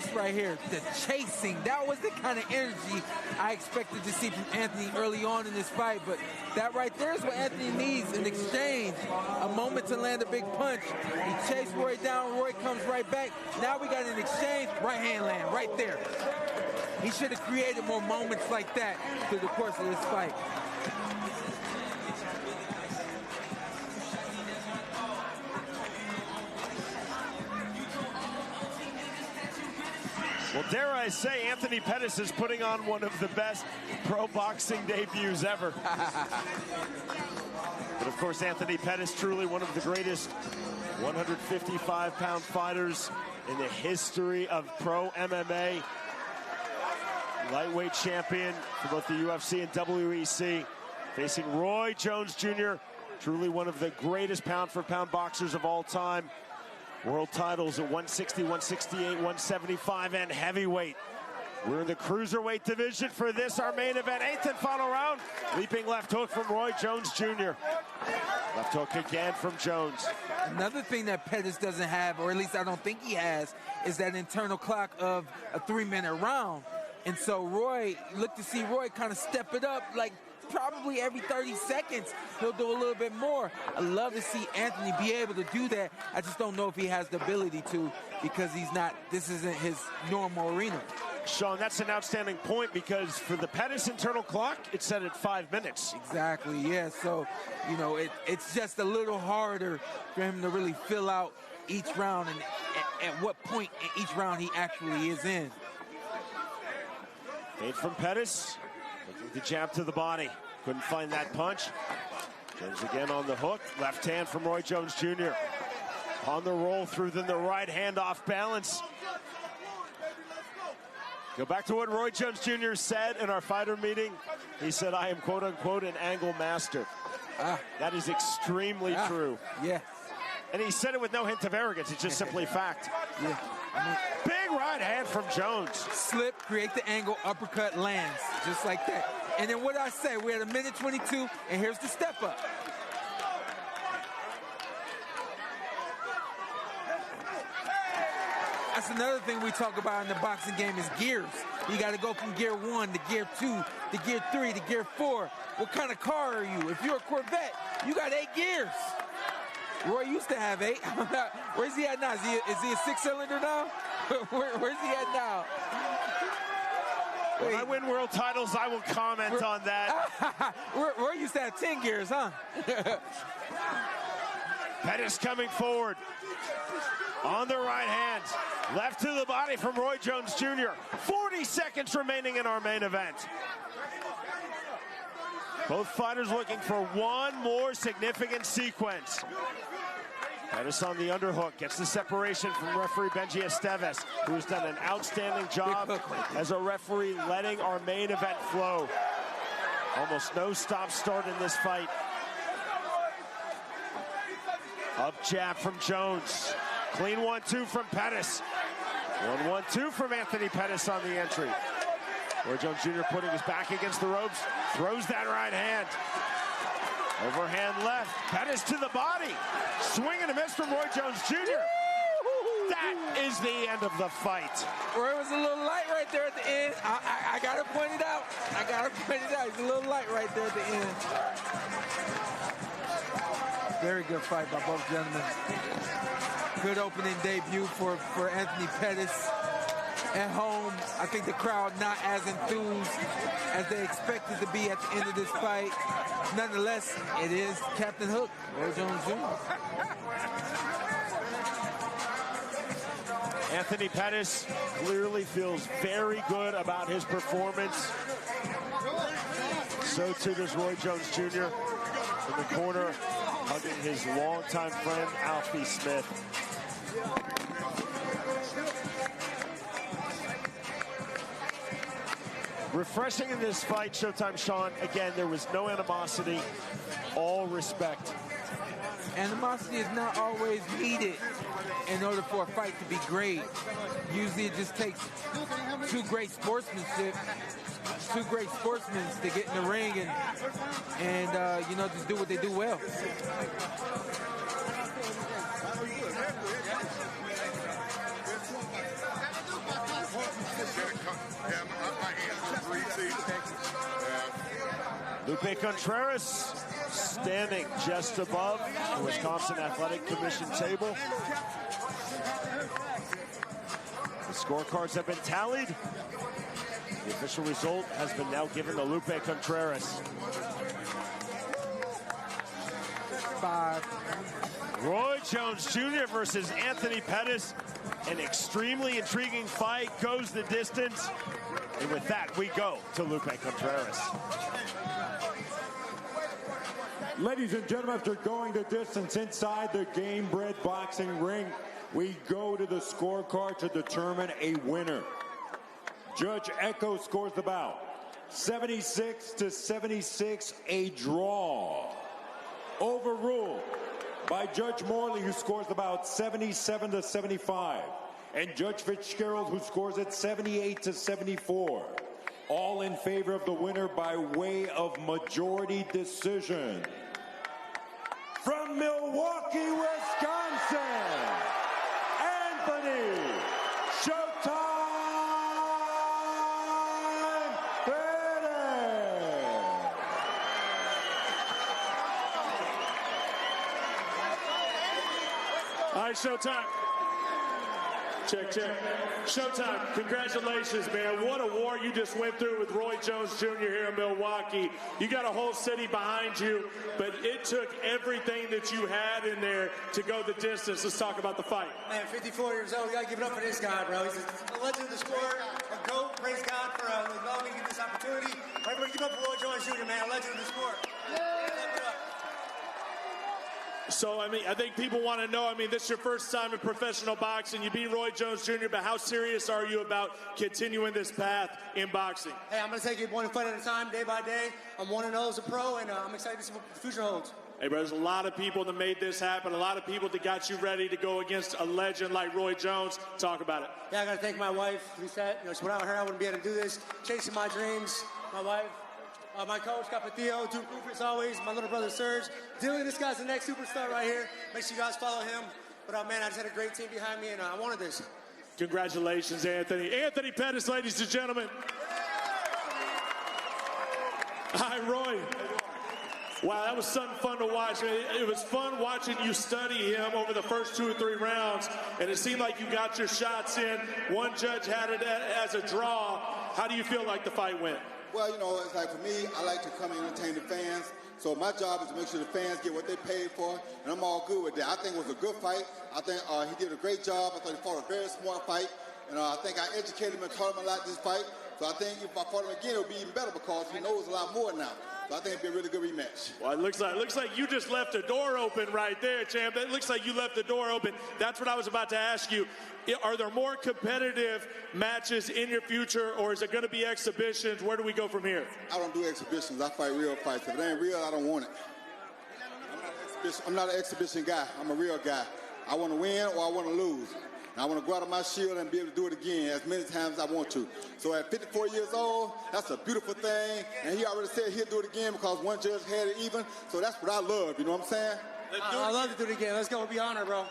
this right here, the chasing, that was the kind of energy I expected to see from Anthony early on in this fight. But that right there is what Anthony needs in exchange. A moment to land a big punch. He chased Roy down. Roy comes right back. Now we got an exchange. Right hand land right there. He should have created more moments like that through the course of this fight. Well, dare I say, Anthony Pettis is putting on one of the best pro boxing debuts ever. But of course, Anthony Pettis, truly one of the greatest 155-pound fighters in the history of pro MMA. Lightweight champion for both the UFC and WEC. Facing Roy Jones Jr., truly one of the greatest pound-for-pound boxers of all time. World titles at 160, 168, 175, and heavyweight. We're in the cruiserweight division for this, our main event. 8th and final round. Leaping left hook from Roy Jones Jr. Left hook again from Jones. Another thing that Pettis doesn't have, or at least I don't think he has, is that internal clock of a 3-minute round. And so Roy, look to see Roy kind of step it up, like probably every 30 seconds, he'll do a little bit more. I love to see Anthony be able to do that. I just don't know if he has the ability to, because this isn't his normal arena. Sean, that's an outstanding point, because for the Pettis internal clock, it's set at 5 minutes. Exactly, yeah. So, you know, it's just a little harder for him to really fill out each round and at what point in each round he actually is in. Fade from Pettis. Looking to jab to the body. Couldn't find that punch. Jones again on the hook. Left hand from Roy Jones Jr. On the roll through, then the right hand off balance. Go back to what Roy Jones Jr. said in our fighter meeting. He said, I am quote unquote an angle master. That is extremely true. Yeah. And he said it with no hint of arrogance. It's just simply fact. Yeah. Big right hand from Jones. Slip, create the angle, uppercut, lands. Just like that. And then what did I say? We're at 1:22, and here's the step up. That's another thing we talk about in the boxing game is gears. You got to go from gear 1 to gear 2 to gear 3 to gear 4. What kind of car are you? If you're a Corvette, you got 8 gears. Roy used to have 8. Where's he at now? Is he a 6-cylinder now? Where's he at now? When I win world titles, I will comment on that. Roy used to have 10 gears, huh? Pettis coming forward. On the right hand. Left to the body from Roy Jones Jr. 40 seconds remaining in our main event. Both fighters looking for one more significant sequence. Pettis on the underhook, gets the separation from referee Benji Esteves, who has done an outstanding job as a referee letting our main event flow. Almost no stop-start in this fight. Up jab from Jones. Clean 1-2 from Pettis. 1-1-2 from Anthony Pettis on the entry. Roy Jones Jr. putting his back against the ropes, throws that right hand. Overhand left, Pettis to the body. Swing and a miss from Roy Jones Jr. That is the end of the fight. Roy was a little light right there at the end. I gotta point it out. He's a little light right there at the end. Very good fight by both gentlemen. Good opening debut for Anthony Pettis. At home, I think the crowd not as enthused as they expected to be at the end of this fight. Nonetheless, it is Captain Hook, Roy Jones Jr. Anthony Pettis clearly feels very good about his performance. So too does Roy Jones Jr. in the corner, hugging his longtime friend, Alfie Smith. Refreshing in this fight, Showtime Sean. Again, there was no animosity, all respect. Animosity is not always needed in order for a fight to be great. Usually it just takes two great sportsmen to get in the ring and you know, just do what they do well. Lupe Contreras standing just above the Wisconsin Athletic Commission table. The scorecards have been tallied. The official result has been now given to Lupe Contreras. 5. Roy Jones Jr. versus Anthony Pettis. An extremely intriguing fight, goes the distance. And with that, we go to Lupe Contreras. Ladies and gentlemen, after going the distance inside the game-bred boxing ring, we go to the scorecard to determine a winner. Judge Echo scores the bout 76-76, a draw. Overruled by Judge Morley, who scores the bout 77-75, and Judge Fitzgerald, who scores it 78-74. All in favor of the winner by way of majority decision. From Milwaukee, Wisconsin, Anthony Showtime Pettis. All right, Showtime. Check, check. Showtime, congratulations, man. What a war you just went through with Roy Jones Jr. here in Milwaukee. You got a whole city behind you, but it took everything that you had in there to go the distance. Let's talk about the fight. Man, 54 years old, we got to give it up for this guy, bro. He's a legend of the sport, a GOAT. Praise God for allowing me to get this opportunity. Everybody give it up for Roy Jones Jr., man, a legend of the sport. So, I mean, I think people want to know, this is your first time in professional boxing. You beat Roy Jones Jr., but how serious are you about continuing this path in boxing? Hey, I'm going to take it one fight at a time, day by day. I'm 1-0 as a pro, and I'm excited to see what the future holds. Hey, bro, there's a lot of people that made this happen, a lot of people that got you ready to go against a legend like Roy Jones. Talk about it. Yeah, I got to thank my wife, Lisette. Without her, I wouldn't be able to do this. Chasing my dreams, my wife. My coach, Capatillo, Duke Rufus, always, my little brother, Serge. Dylan, this guy's the next superstar right here. Make sure you guys follow him. But, man, I just had a great team behind me, and I wanted this. Congratulations, Anthony. Anthony Pettis, ladies and gentlemen. Hi, Roy. Wow, that was something fun to watch. It was fun watching you study him over the first 2 or 3 rounds, and it seemed like you got your shots in. One judge had it as a draw. How do you feel like the fight went? Well, it's like for me, I like to come and entertain the fans. So my job is to make sure the fans get what they paid for, and I'm all good with that. I think it was a good fight. I think he did a great job. I thought he fought a very smart fight. And I think I educated him and taught him a lot this fight. So I think if I fought him again, it would be even better because he knows a lot more now. So I think it'd be a really good rematch. Well, it looks like you just left a door open right there, champ. It looks like you left the door open. That's what I was about to ask you. Are there more competitive matches in your future, or is it going to be exhibitions? Where do we go from here? I don't do exhibitions. I fight real fights. If it ain't real, I don't want it. I'm not an exhibition guy. I'm a real guy. I want to win or I want to lose. And I want to go out of my shield and be able to do it again as many times as I want to. So at 54 years old, that's a beautiful thing. And he already said he'll do it again because one judge had it even. So that's what I love. You know what I'm saying? I love to do it again. Let's go. We'll be honored, bro.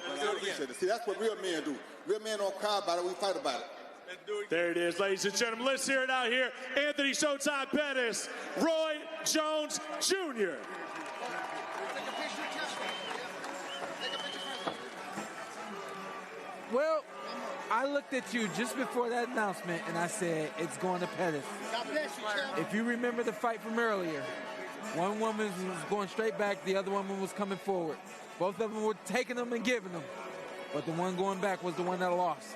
Let's do it again. See, that's what real men do. Real men don't cry about it. We fight about it. There it is, ladies and gentlemen. Let's hear it out here. Anthony Showtime Pettis, Roy Jones Jr. Well, I looked at you just before that announcement, and I said, it's going to Pettis. If you remember the fight from earlier, one woman was going straight back, the other woman was coming forward. Both of them were taking them and giving them, but the one going back was the one that lost.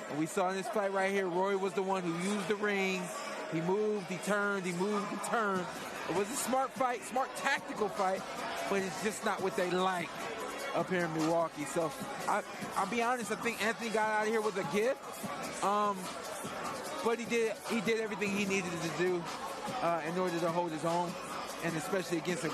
And we saw in this fight right here, Roy was the one who used the ring. He moved, he turned, he moved, he turned. It was a smart fight, smart tactical fight, but it's just not what they like up here in Milwaukee. So I'll be honest, I think Anthony got out of here with a gift. But he did everything he needed to do in order to hold his own, and especially against a